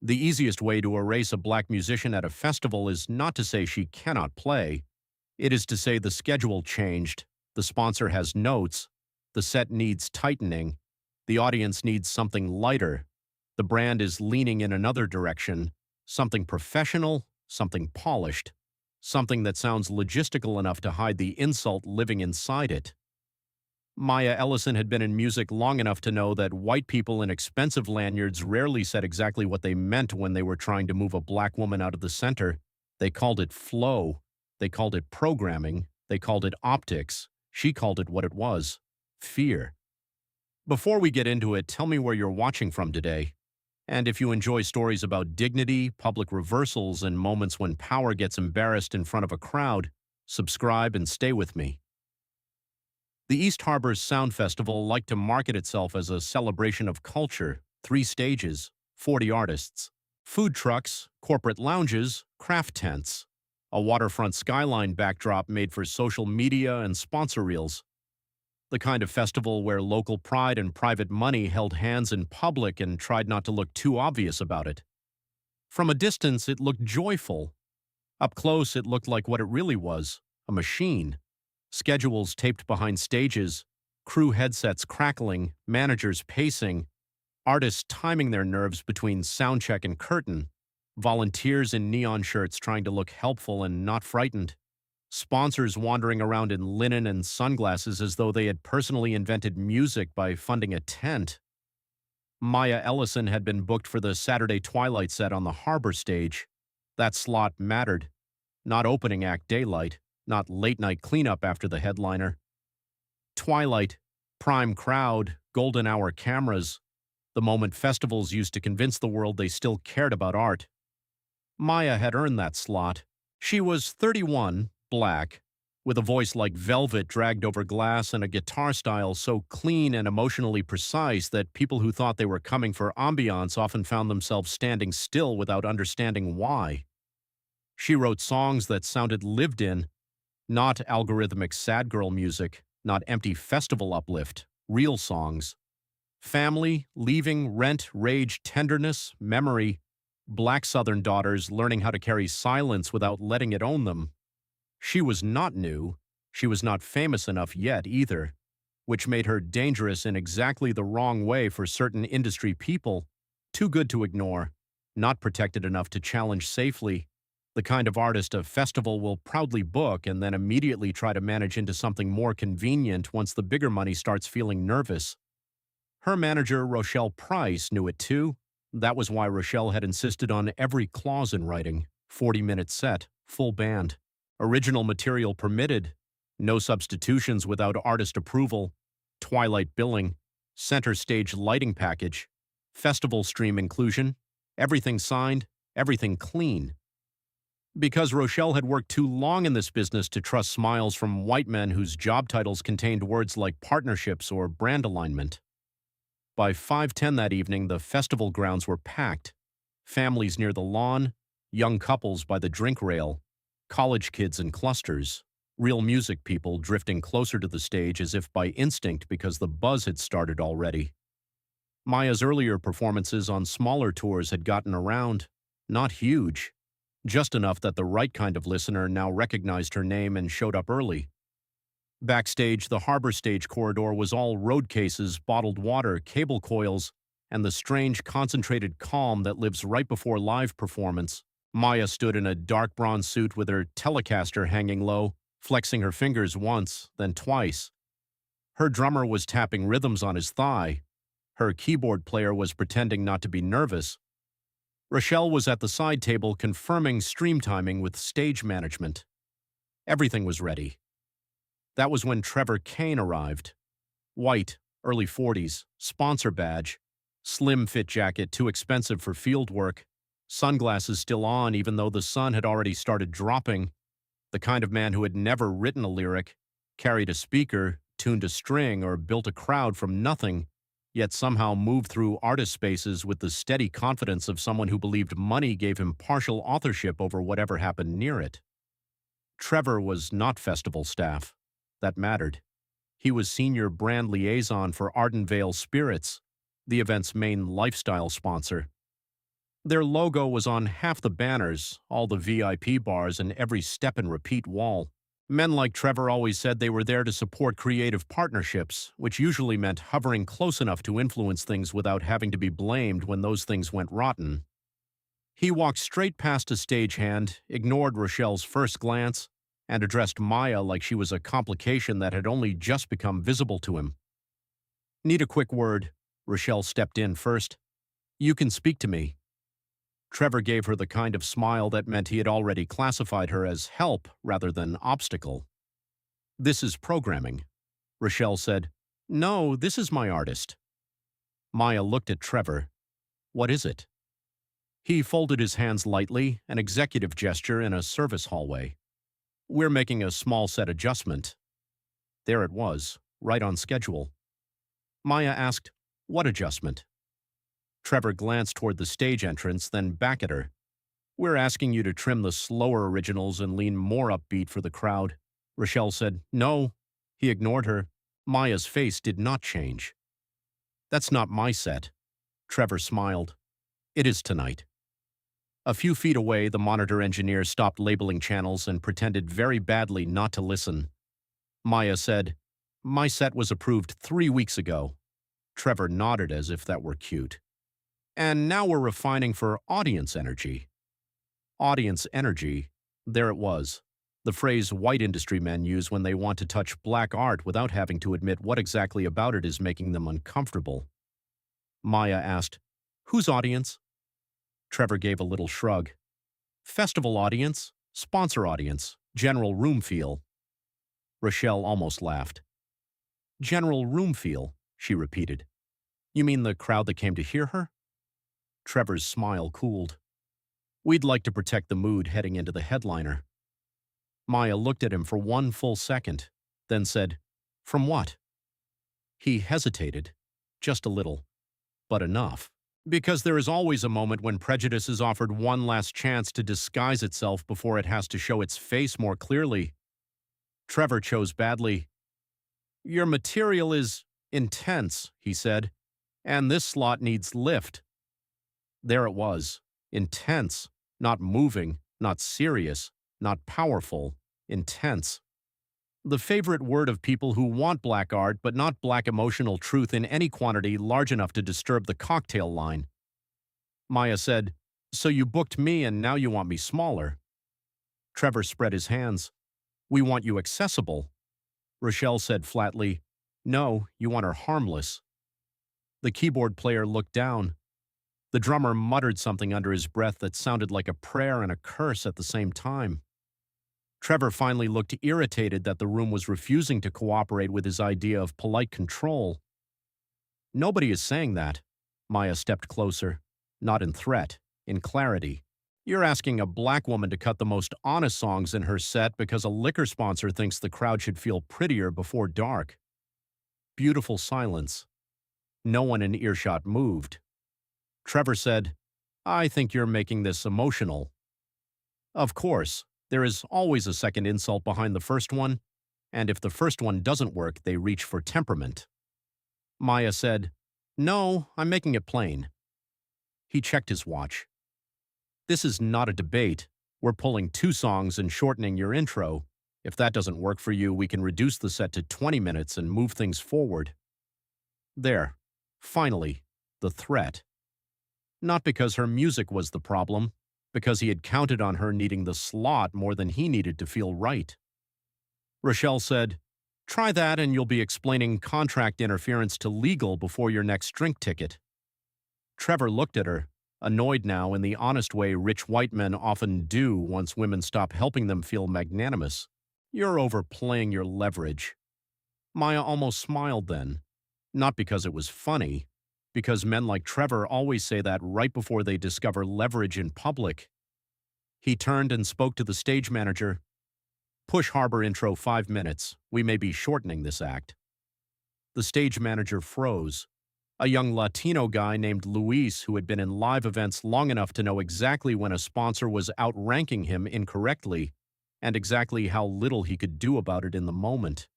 The easiest way to erase a black musician at a festival is not to say she cannot play. It is to say the schedule changed, the sponsor has notes, the set needs tightening, the audience needs something lighter, the brand is leaning in another direction, something professional, something polished, something that sounds logistical enough to hide the insult living inside it. Maya Ellison had been in music long enough to know that white people in expensive lanyards rarely said exactly what they meant when they were trying to move a black woman out of the center. They called it flow. They called it programming. They called it optics. She called it what it was: fear. Before we get into it, tell me where you're watching from today. And if you enjoy stories about dignity, public reversals, and moments when power gets embarrassed in front of a crowd, subscribe and stay with me. The East Harbor's Sound Festival liked to market itself as a celebration of culture: 3 stages, 40 artists, food trucks, corporate lounges, craft tents, a waterfront skyline backdrop made for social media and sponsor reels. The kind of festival where local pride and private money held hands in public and tried not to look too obvious about it. From a distance, it looked joyful. Up close, it looked like what it really was: a machine. Schedules taped behind stages, crew headsets crackling, managers pacing, artists timing their nerves between soundcheck and curtain, volunteers in neon shirts trying to look helpful and not frightened, sponsors wandering around in linen and sunglasses as though they had personally invented music by funding a tent. Maya Ellison had been booked for the Saturday Twilight set on the Harbor stage. That slot mattered. Not opening act daylight. Not late-night cleanup after the headliner. Twilight, prime crowd, golden hour cameras, the moment festivals used to convince the world they still cared about art. Maya had earned that slot. She was 31, black, with a voice like velvet dragged over glass and a guitar style so clean and emotionally precise that people who thought they were coming for ambiance often found themselves standing still without understanding why. She wrote songs that sounded lived in, not algorithmic sad girl music, not empty festival uplift, real songs. Family, leaving, rent, rage, tenderness, memory, black Southern daughters learning how to carry silence without letting it own them. She was not new. She was not famous enough yet either, which made her dangerous in exactly the wrong way for certain industry people, too good to ignore, not protected enough to challenge safely. The kind of artist a festival will proudly book and then immediately try to manage into something more convenient once the bigger money starts feeling nervous. Her manager, Rochelle Price, knew it too. That was why Rochelle had insisted on every clause in writing: 40-minute set, full band, original material permitted, no substitutions without artist approval, twilight billing, center stage lighting package, festival stream inclusion, everything signed, everything clean. Because Rochelle had worked too long in this business to trust smiles from white men whose job titles contained words like partnerships or brand alignment. By 5:10 that evening, the festival grounds were packed. Families near the lawn, young couples by the drink rail, college kids in clusters, real music people drifting closer to the stage as if by instinct because the buzz had started already. Maya's earlier performances on smaller tours had gotten around, not huge, just enough that the right kind of listener now recognized her name and showed up early. Backstage, the Harbor stage corridor was all road cases, bottled water, cable coils, and the strange, concentrated calm that lives right before live performance. Maya stood in a dark bronze suit with her Telecaster hanging low, flexing her fingers once, then twice. Her drummer was tapping rhythms on his thigh. Her keyboard player was pretending not to be nervous. Rochelle was at the side table confirming stream timing with stage management. Everything was ready. That was when Trevor Kane arrived. White, early 40s, sponsor badge, slim fit jacket too expensive for field work, sunglasses still on even though the sun had already started dropping, the kind of man who had never written a lyric, carried a speaker, tuned a string, or built a crowd from nothing, yet somehow moved through artist spaces with the steady confidence of someone who believed money gave him partial authorship over whatever happened near it. Trevor was not festival staff. That mattered. He was senior brand liaison for Ardenvale Spirits, the event's main lifestyle sponsor. Their logo was on half the banners, all the VIP bars, and every step and repeat wall. Men like Trevor always said they were there to support creative partnerships, which usually meant hovering close enough to influence things without having to be blamed when those things went rotten. He walked straight past a stagehand, ignored Rochelle's first glance, and addressed Maya like she was a complication that had only just become visible to him. "Need a quick word." Rochelle stepped in first. "You can speak to me." Trevor gave her the kind of smile that meant he had already classified her as help rather than obstacle. "This is programming." Rochelle said, "No, this is my artist." Maya looked at Trevor. "What is it?" He folded his hands lightly, an executive gesture in a service hallway. "We're making a small set adjustment." There it was, right on schedule. Maya asked, "What adjustment?" Trevor glanced toward the stage entrance, then back at her. "We're asking you to trim the slower originals and lean more upbeat for the crowd." Rochelle said, "No." He ignored her. Maya's face did not change. "That's not my set." Trevor smiled. "It is tonight." A few feet away, the monitor engineer stopped labeling channels and pretended very badly not to listen. Maya said, "My set was approved 3 weeks ago." Trevor nodded as if that were cute. "And now we're refining for audience energy." Audience energy. There it was. The phrase white industry men use when they want to touch black art without having to admit what exactly about it is making them uncomfortable. Maya asked, "Whose audience?" Trevor gave a little shrug. "Festival audience, sponsor audience, general room feel." Rochelle almost laughed. "General room feel," she repeated. "You mean the crowd that came to hear her?" Trevor's smile cooled. "We'd like to protect the mood heading into the headliner." Maya looked at him for one full second, then said, "From what?" He hesitated, just a little, but enough. Because there is always a moment when prejudice is offered one last chance to disguise itself before it has to show its face more clearly. Trevor chose badly. "Your material is intense," he said, "and this slot needs lift." There it was. Intense. Not moving, not serious, not powerful. Intense. The favorite word of people who want black art but not black emotional truth in any quantity large enough to disturb the cocktail line. Maya said, "So you booked me and now you want me smaller." Trevor spread his hands. "We want you accessible." Rochelle said flatly, "No, you want her harmless." The keyboard player looked down. The drummer muttered something under his breath that sounded like a prayer and a curse at the same time. Trevor finally looked irritated that the room was refusing to cooperate with his idea of polite control. "Nobody is saying that." Maya stepped closer, not in threat, in clarity. "You're asking a black woman to cut the most honest songs in her set because a liquor sponsor thinks the crowd should feel prettier before dark." Beautiful silence. No one in earshot moved. Trevor said, "I think you're making this emotional." Of course. There is always a second insult behind the first one, and if the first one doesn't work, they reach for temperament. Maya said, "No, I'm making it plain." He checked his watch. "This is not a debate. We're pulling 2 songs and shortening your intro. If that doesn't work for you, we can reduce the set to 20 minutes and move things forward." There. Finally. The threat. Not because her music was the problem, because he had counted on her needing the slot more than he needed to feel right. Rochelle said, "Try that and you'll be explaining contract interference to legal before your next drink ticket." Trevor looked at her, annoyed now in the honest way rich white men often do once women stop helping them feel magnanimous. "You're overplaying your leverage." Maya almost smiled then, not because it was funny, because men like Trevor always say that right before they discover leverage in public. He turned and spoke to the stage manager. "Push Harbor intro 5 minutes. We may be shortening this act." The stage manager froze. A young Latino guy named Luis who had been in live events long enough to know exactly when a sponsor was outranking him incorrectly and exactly how little he could do about it in the moment.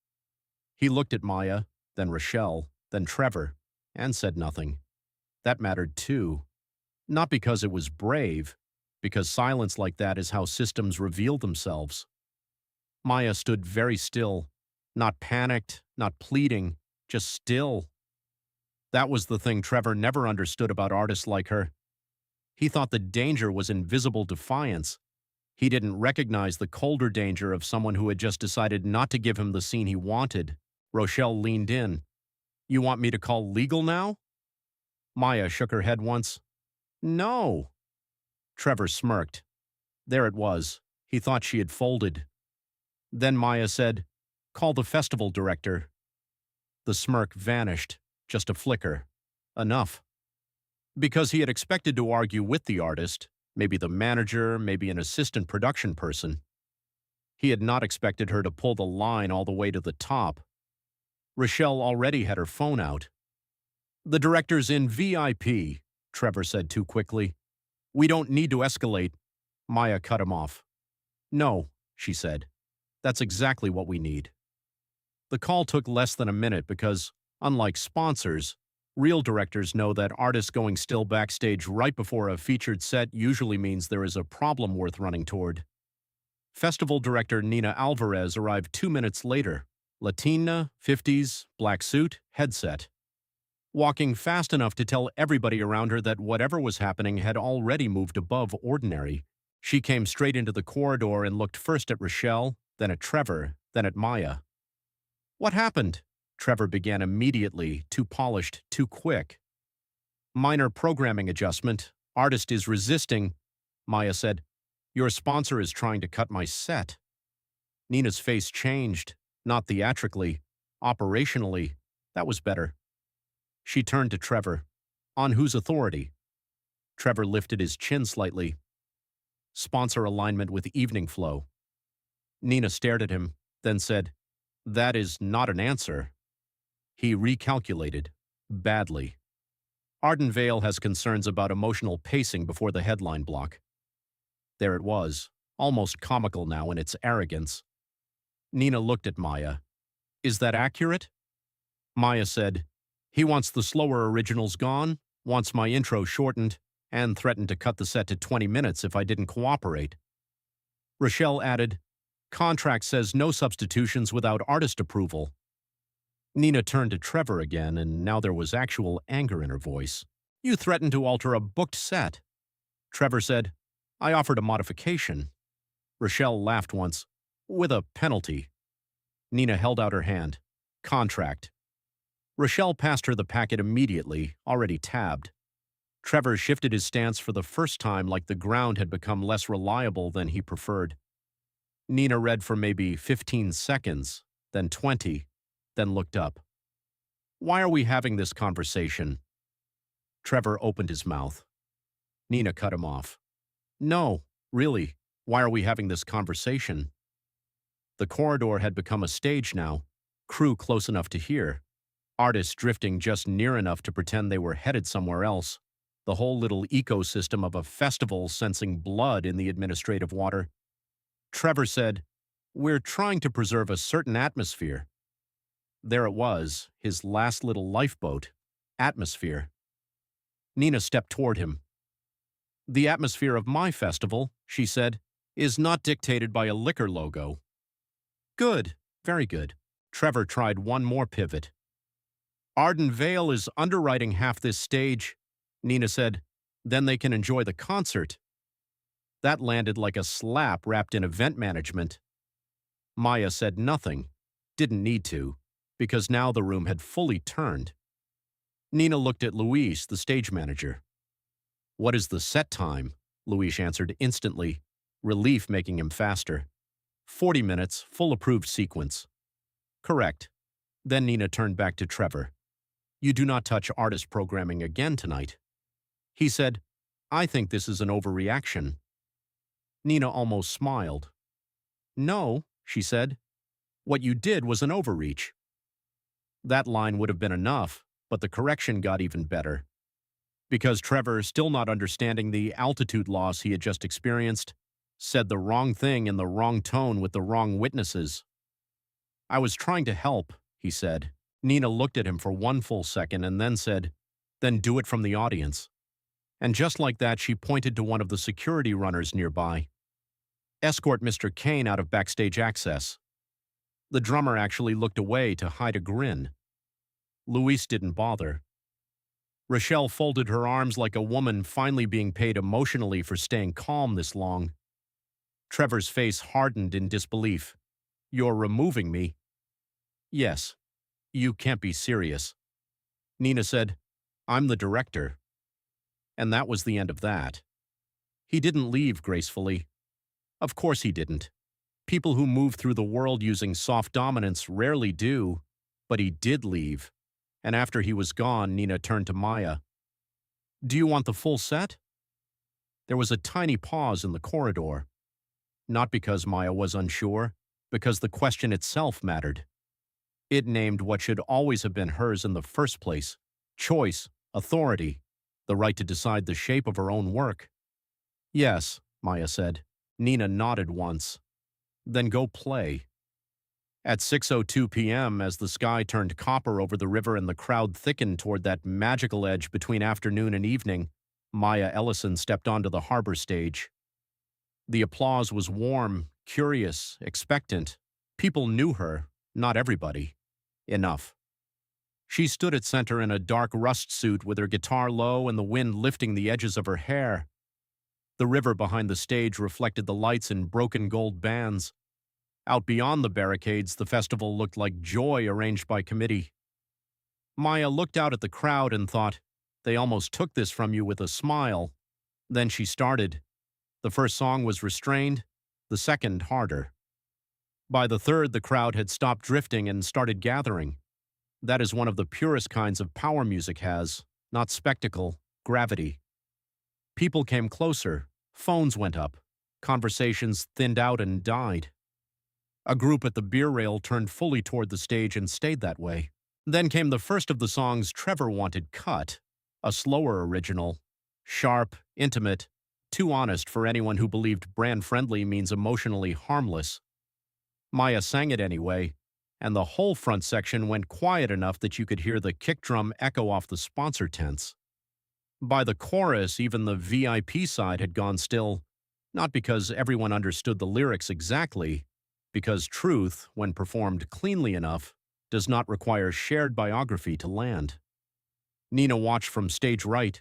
He looked at Maya, then Rochelle, then Trevor, and said nothing. That mattered too. Not because it was brave, because silence like that is how systems reveal themselves. Maya stood very still, not panicked, not pleading, just still. That was the thing Trevor never understood about artists like her. He thought the danger was invisible defiance. He didn't recognize the colder danger of someone who had just decided not to give him the scene he wanted. Rochelle leaned in. "You want me to call legal now?" Maya shook her head once. "No." Trevor smirked. There it was. He thought she had folded. Then Maya said, "Call the festival director." The smirk vanished, just a flicker. Enough. Because he had expected to argue with the artist, maybe the manager, maybe an assistant production person. He had not expected her to pull the line all the way to the top. Rochelle already had her phone out. "The director's in VIP," Trevor said too quickly. "We don't need to escalate." Maya cut him off. "No," she said. "That's exactly what we need." The call took less than a minute because, unlike sponsors, real directors know that artists going still backstage right before a featured set usually means there is a problem worth running toward. Festival director Nina Alvarez arrived 2 minutes later. Latina, 50s, black suit, headset. Walking fast enough to tell everybody around her that whatever was happening had already moved above ordinary. She came straight into the corridor and looked first at Rochelle, then at Trevor, then at Maya. "What happened?" Trevor began immediately, too polished, too quick. "Minor programming adjustment. Artist is resisting." Maya said, "Your sponsor is trying to cut my set." Nina's face changed, not theatrically, operationally. That was better. She turned to Trevor. "On whose authority?" Trevor lifted his chin slightly. "Sponsor alignment with evening flow." Nina stared at him, then said, "That is not an answer." He recalculated. Badly. Arden Vale has concerns about emotional pacing before the headline block. There it was, almost comical now in its arrogance. Nina looked at Maya. "Is that accurate?" Maya said, "He wants the slower originals gone, wants my intro shortened, and threatened to cut the set to 20 minutes if I didn't cooperate." Rochelle added, "Contract says no substitutions without artist approval." Nina turned to Trevor again, and now there was actual anger in her voice. "You threatened to alter a booked set." Trevor said, "I offered a modification." Rochelle laughed once. "With a penalty." Nina held out her hand. "Contract." Rochelle passed her the packet immediately, already tabbed. Trevor shifted his stance for the first time like the ground had become less reliable than he preferred. Nina read for maybe 15 seconds, then 20, then looked up. "Why are we having this conversation?" Trevor opened his mouth. Nina cut him off. "No, really, why are we having this conversation?" The corridor had become a stage now, crew close enough to hear, artists drifting just near enough to pretend they were headed somewhere else, the whole little ecosystem of a festival sensing blood in the administrative water. Trevor said, "We're trying to preserve a certain atmosphere." There it was, his last little lifeboat. Atmosphere. Nina stepped toward him. "The atmosphere of my festival," she said, "is not dictated by a liquor logo." "Good, very good." Trevor tried one more pivot. "Arden Vale is underwriting half this stage," Nina said. "Then they can enjoy the concert." That landed like a slap wrapped in event management. Maya said nothing. Didn't need to, because now the room had fully turned. Nina looked at Luis, the stage manager. "What is the set time?" Luis answered instantly, relief making him faster. 40 minutes, full approved sequence." "Correct." Then Nina turned back to Trevor. "You do not touch artist programming again tonight." He said, "I think this is an overreaction." Nina almost smiled. "No," she said. "What you did was an overreach." That line would have been enough, but the correction got even better. Because Trevor, still not understanding the altitude loss he had just experienced, said the wrong thing in the wrong tone with the wrong witnesses. "I was trying to help," he said. Nina looked at him for one full second and then said, "Then do it from the audience." And just like that, she pointed to one of the security runners nearby. Escort Mr. Kane out of backstage access. The drummer actually looked away to hide a grin. Luis didn't bother. Rochelle folded her arms like a woman finally being paid emotionally for staying calm this long. Trevor's face hardened in disbelief. "You're removing me?" "Yes. You can't be serious." Nina said, "I'm the director." And that was the end of that. He didn't leave gracefully. Of course he didn't. People who move through the world using soft dominance rarely do, but he did leave. And after he was gone, Nina turned to Maya. "Do you want the full set?" There was a tiny pause in the corridor. Not because Maya was unsure, because the question itself mattered. It named what should always have been hers in the first place: choice, authority, the right to decide the shape of her own work. "Yes," Maya said. Nina nodded once. "Then go play." At 6:02 p.m., as the sky turned copper over the river and the crowd thickened toward that magical edge between afternoon and evening, Maya Ellison stepped onto the harbor stage. The applause was warm, curious, expectant. People knew her, not everybody. Enough. She stood at center in a dark rust suit with her guitar low and the wind lifting the edges of her hair. The river behind the stage reflected the lights in broken gold bands. Out beyond the barricades, the festival looked like joy arranged by committee. Maya looked out at the crowd and thought, they almost took this from you with a smile. Then she started. The first song was restrained, the second harder. By the third, the crowd had stopped drifting and started gathering. That is one of the purest kinds of power music has, not spectacle, gravity. People came closer, phones went up, conversations thinned out and died. A group at the beer rail turned fully toward the stage and stayed that way. Then came the first of the songs Trevor wanted cut, a slower original, sharp, intimate, too honest for anyone who believed brand-friendly means emotionally harmless. Maya sang it anyway, and the whole front section went quiet enough that you could hear the kick drum echo off the sponsor tents. By the chorus, even the VIP side had gone still, not because everyone understood the lyrics exactly, because truth, when performed cleanly enough, does not require shared biography to land. Nina watched from stage right,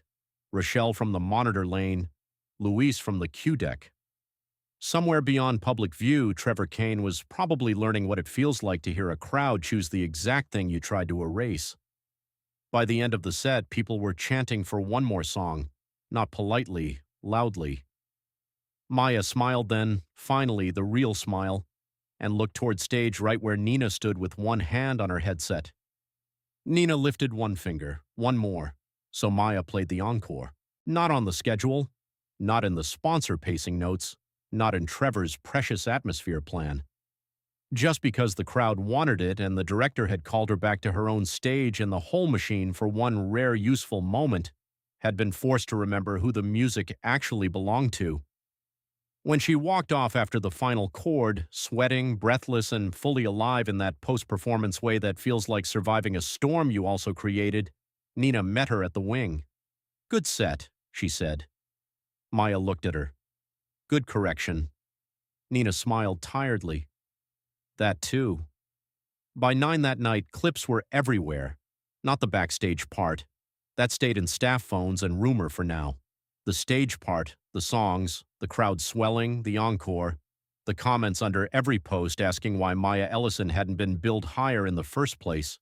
Rochelle from the monitor lane, Luis from the cue deck. Somewhere beyond public view, Trevor Kane was probably learning what it feels like to hear a crowd choose the exact thing you tried to erase. By the end of the set, people were chanting for one more song, not politely, loudly. Maya smiled then, finally the real smile, and looked toward stage right where Nina stood with one hand on her headset. Nina lifted one finger, one more, so Maya played the encore. Not on the schedule, not in the sponsor pacing notes, not in Trevor's precious atmosphere plan. Just because the crowd wanted it and the director had called her back to her own stage and the whole machine for one rare useful moment, had been forced to remember who the music actually belonged to. When she walked off after the final chord, sweating, breathless, and fully alive in that post-performance way that feels like surviving a storm you also created, Nina met her at the wing. "Good set," she said. Maya looked at her. "Good correction." Nina smiled tiredly. That too. By 9 that night, clips were everywhere. Not the backstage part. That stayed in staff phones and rumor for now. The stage part, the songs, the crowd swelling, the encore, the comments under every post asking why Maya Ellison hadn't been billed higher in the first place.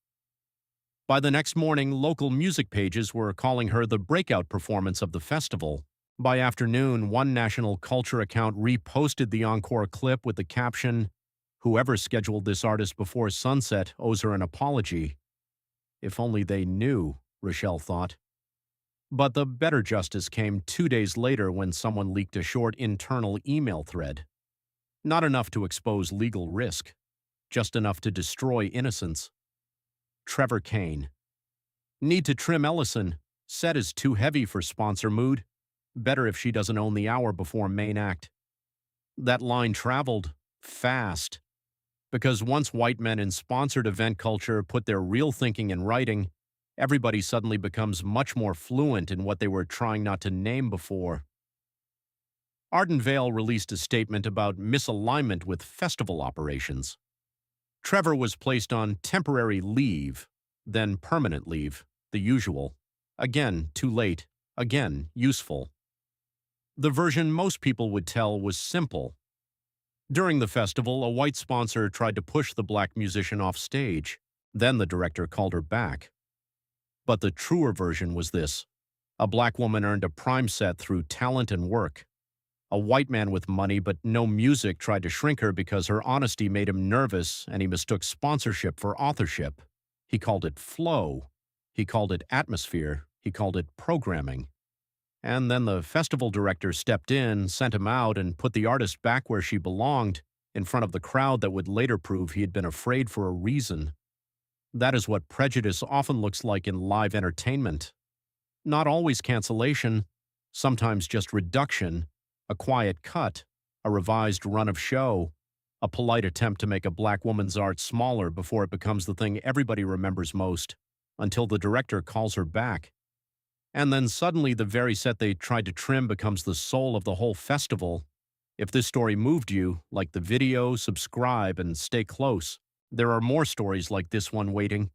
By the next morning, local music pages were calling her the breakout performance of the festival. By afternoon, one national culture account reposted the encore clip with the caption, "Whoever scheduled this artist before sunset owes her an apology." If only they knew, Rochelle thought. But the better justice came 2 days later when someone leaked a short internal email thread. Not enough to expose legal risk, just enough to destroy innocence. Trevor Kane. "Need to trim Ellison. Set is too heavy for sponsor mood. Better if she doesn't own the hour before main act." That line traveled fast. Because once white men in sponsored event culture put their real thinking in writing, Everybody suddenly becomes much more fluent in what they were trying not to name before. Arden Vale released a statement about misalignment with festival operations. Trevor was placed on temporary leave, then permanent leave, the usual. Again, too late. Again, useful. The version most people would tell was simple. During the festival, a white sponsor tried to push the black musician off stage. Then the director called her back. But the truer version was this. A black woman earned a prime set through talent and work. A white man with money but no music tried to shrink her because her honesty made him nervous and he mistook sponsorship for authorship. He called it flow. He called it atmosphere. He called it programming. And then the festival director stepped in, sent him out, and put the artist back where she belonged, in front of the crowd that would later prove he had been afraid for a reason. That is what prejudice often looks like in live entertainment. Not always cancellation, sometimes just reduction, a quiet cut, a revised run of show, a polite attempt to make a black woman's art smaller before it becomes the thing everybody remembers most, until the director calls her back. And then suddenly the very set they tried to trim becomes the soul of the whole festival. If this story moved you, like the video, subscribe, and stay close. There are more stories like this one waiting.